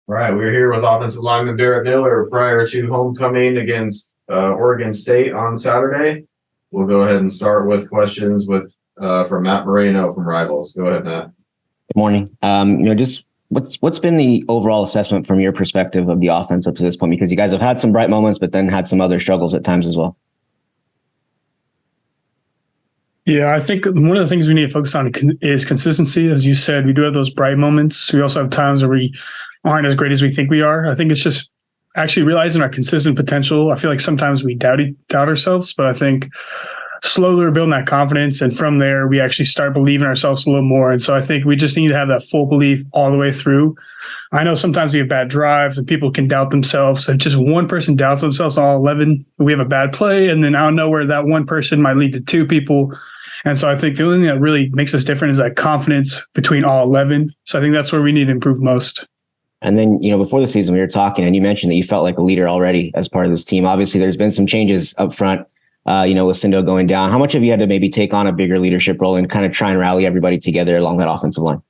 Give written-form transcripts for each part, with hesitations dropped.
All right, we're here with offensive lineman Barrett Miller prior to homecoming against Oregon State on Saturday. We'll go ahead and start with questions from Matt Moreno from Rivals. Go ahead, Matt. Good morning. Just what's been the overall assessment from your perspective of the offense up to this point? Because you guys have had some bright moments, but then had some other struggles at times as well. Yeah, I think one of the things we need to focus on is consistency. As you said, we do have those bright moments. We also have times where we aren't as great as we think we are. I think it's just actually realizing our consistent potential. I feel like sometimes we doubt ourselves, but I think slowly we're building that confidence. And from there, we actually start believing ourselves a little more. And so I think we just need to have that full belief all the way through. I know sometimes we have bad drives and people can doubt themselves. If just one person doubts themselves, all 11, we have a bad play. And then out of nowhere, that one person might lead to two people. And so I think the only thing that really makes us different is that confidence between all 11. So I think that's where we need to improve most. And then, before the season, we were talking and you mentioned that you felt like a leader already as part of this team. Obviously, there's been some changes up front, with Sindo going down. How much have you had to maybe take on a bigger leadership role and kind of try and rally everybody together along that offensive line?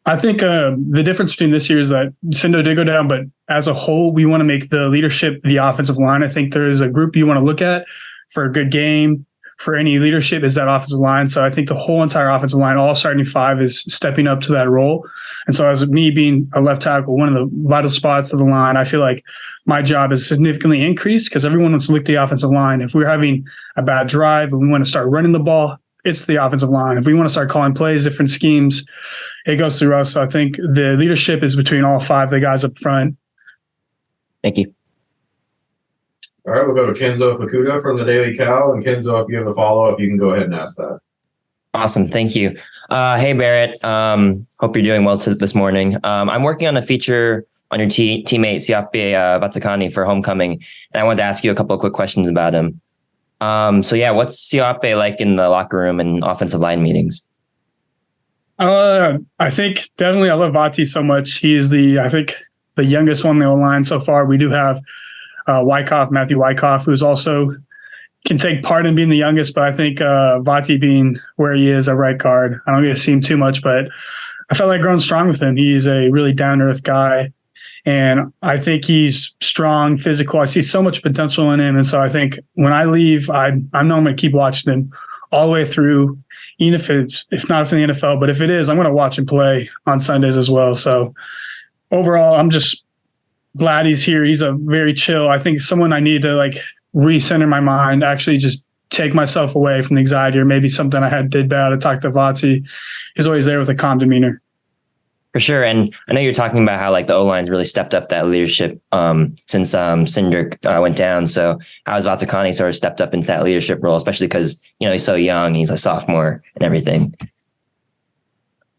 I think the difference between this year is that Sindo did go down, but as a whole, we want to make the leadership the offensive line. I think there is a group you want to look at for a good game, for any leadership, is that offensive line. So I think the whole entire offensive line, all starting five, is stepping up to that role. And so as me being a left tackle, one of the vital spots of the line, I feel like my job is significantly increased because everyone wants to look at the offensive line. If we're having a bad drive and we want to start running the ball, it's the offensive line. If we want to start calling plays, different schemes, it goes through us. So I think the leadership is between all five of the guys up front. Thank you. All right, we'll go to Kenzo Fakuda from the Daily Cal. And Kenzo, if you have a follow-up, you can go ahead and ask that. Awesome. Thank you. Hey, Barrett. Hope you're doing well this morning. I'm working on a feature on your teammate, Siape Vatakani, for homecoming. And I wanted to ask you a couple of quick questions about him. What's Siape like in the locker room and offensive line meetings? I think definitely I love Vati so much. He is the youngest one on the O-line so far. We do have Matthew Wyckoff, who's also can take part in being the youngest, but I think Vati being where he is at right guard, I don't get to see him too much, but I felt like growing strong with him. He's a really down-to-earth guy, and I think he's strong, physical. I see so much potential in him, and so I think when I leave, I know I'm going to keep watching him all the way through, even if not for the NFL, but if it is, I'm going to watch him play on Sundays as well. So overall, I'm just glad he's here. He's a very chill. I think someone I need to recenter my mind, actually just take myself away from the anxiety or maybe something I did bad. I talked to Vati. He's always there with a calm demeanor. For sure. And I know you're talking about how the O-line's really stepped up that leadership since Cindric went down. So how has Vatakani sort of stepped up into that leadership role, especially because, he's so young, he's a sophomore and everything?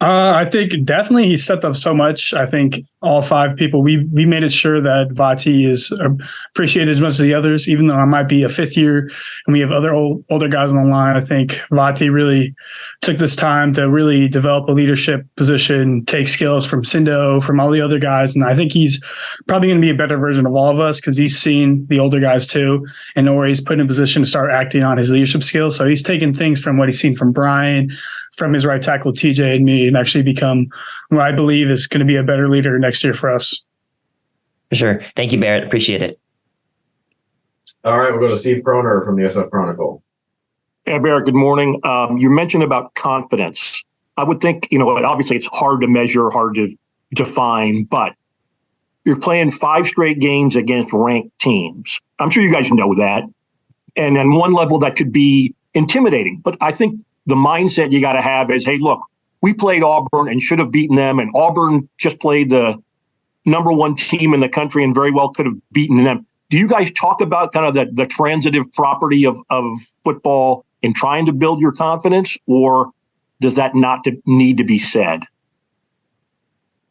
I think definitely he stepped up so much. I think all five people, we made it sure that Vati is appreciated as much as the others, even though I might be a fifth year and we have other older guys on the line. I think Vati really took this time to really develop a leadership position, take skills from Sindo, from all the other guys. And I think he's probably going to be a better version of all of us because he's seen the older guys too and know where he's put in a position to start acting on his leadership skills. So he's taken things from what he's seen from Brian, from his right tackle, TJ, and me, and actually become what I believe is going to be a better leader next year for us. For sure. Thank you, Barrett. Appreciate it. All right, we'll go to Steve Croner from the SF Chronicle. Yeah, Barrett, good morning. You mentioned about confidence. I would think, obviously it's hard to measure, hard to define, but you're playing 5 straight games against ranked teams. I'm sure you guys know that. And on one level, that could be intimidating. But I think the mindset you got to have is, hey, look, we played Auburn and should have beaten them. And Auburn just played the number 1 team in the country and very well could have beaten them. Do you guys talk about kind of the transitive property of football in trying to build your confidence, or does that not need to be said?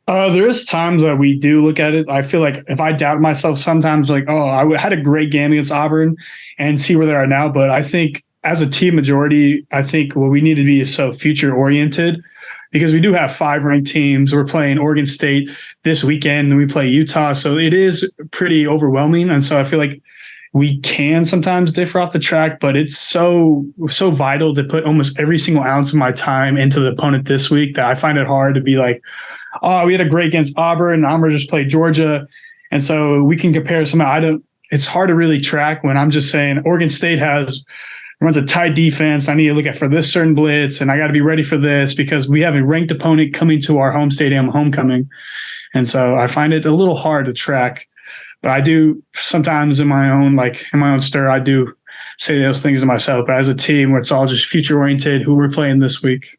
There is times that we do look at it. I feel like if I doubt myself sometimes, I had a great game against Auburn and see where they are now. But I think as a team majority, I think what we need to be is so future oriented because we do have 5 ranked teams. We're playing Oregon State this weekend and we play Utah. So it is pretty overwhelming. And so I feel like we can sometimes differ off the track, but it's so vital to put almost every single ounce of my time into the opponent this week that I find it hard to be like, oh, we had a great against Auburn, and Auburn just played Georgia. And so we can compare some. It's hard to really track when I'm just saying Oregon State runs a tight defense. I need to look at for this certain blitz, and I got to be ready for this because we have a ranked opponent coming to our home stadium homecoming. And so I find it a little hard to track. But I do sometimes in my own stir, I do say those things to myself. But as a team where it's all just future oriented, who we're playing this week.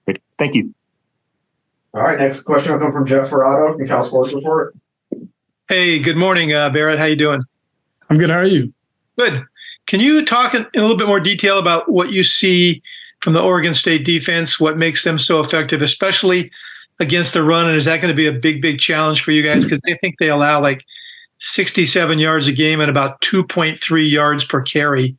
Great. Thank you. All right, next question will come from Jeff Fado from Cal Sports Report. Hey, good morning, Barrett. How you doing? I'm good. How are you? Good. Can you talk in a little bit more detail about what you see from the Oregon State defense, what makes them so effective, especially against the run? And is that going to be a big, big challenge for you guys? Because I think they allow like 67 yards a game and about 2.3 yards per carry.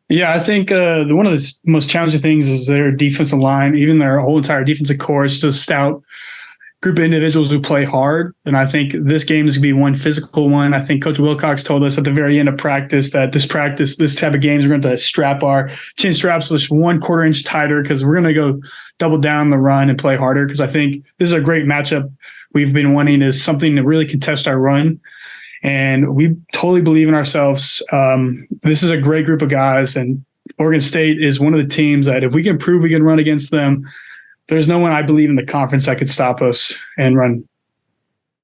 Yeah, I think one of the most challenging things is their defensive line, even their whole entire defensive core. It's just a stout group of individuals who play hard. And I think this game is going to be one physical one. I think Coach Wilcox told us at the very end of practice that this type of games, we're going to strap our chin straps just 1/4 inch tighter because we're going to go double down the run and play harder. Because I think this is a great matchup we've been wanting, is something to really contest our run. And we totally believe in ourselves. This is a great group of guys, and Oregon State is one of the teams that if we can prove we can run against them, there's no one I believe in the conference that could stop us and run